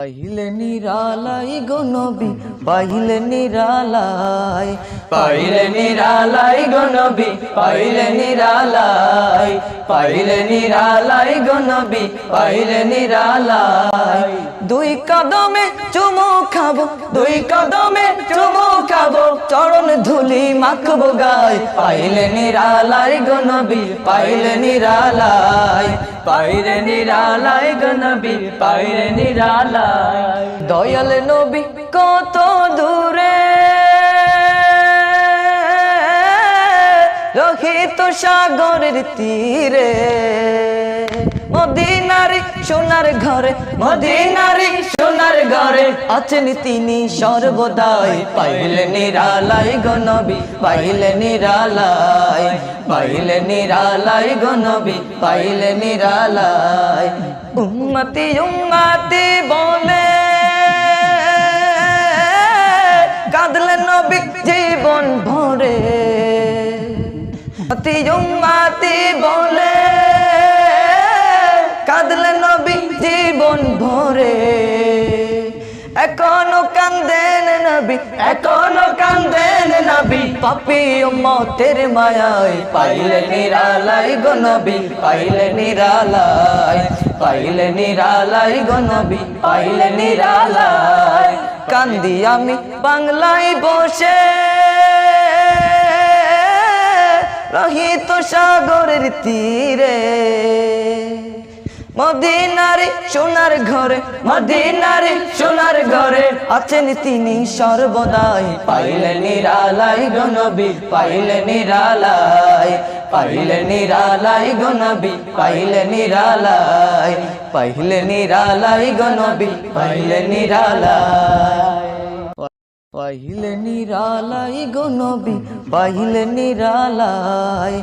পাইলে নিরালাই গো নবী, পাইলে নিরালাই, পাইলে নিরালাই গো নবী, পাইলে নিরালাই, পাইলে নিরালাই গো নবী, পাইলে নিরালাই। দুই কদমে চুমু খাবো, দুই কদমে চুমু খাবো, চরণ ধুলি মাখবো গায়। পাইলে নিরালাই গো নবী, পাইলে নিরালাই, পাইলে নিরালাই গো নবী, পাইলে নিরালাই। দয়াল নবী কত দূরে, রহিত সাগরের তীরে, মদিনার সোনার ঘরে, মদিনার সোনার ঘরে আছেন তিনি সর্বদাই। পাইলে নিরালাই গো নবী, পাইলে নিরালাই, পাইলে নিরালাই গো নবী, পাইলে নিরালাই। উম্মতি উম্মতি বলে কাঁদলেন নবী জীবন ভরে, উম্মতি উম্মতি বলে কাঁদলেন নবী জীবন ভরে। এখনো কান্দেন নবী, এখনো কান্দেন নবী, পাপী উম্মতের মায়ায়। পাইলে নিরালাই গো নবী, পাইলে নিরালাই, পাইলে নিরালাই গো নবী, পাইলে নিরালাই। কান্দি আমি বাংলায় বসে, রহিত সাগরের তীরে, মদিনার সোনার ঘরে, মদিনার সোনার ঘরে আছেন তিনি সর্বদাই। পাইলে নিরালাই গো নবী, পাইলে নিরালাই, পাইলে নিরালাই গো নবী, পাইলে নিরালাই, পাইলে নিরালাই গো নবী, পাইলে নিরালাই। পাইলে নিরালাই গো নবী, পাইলে নিরালাই।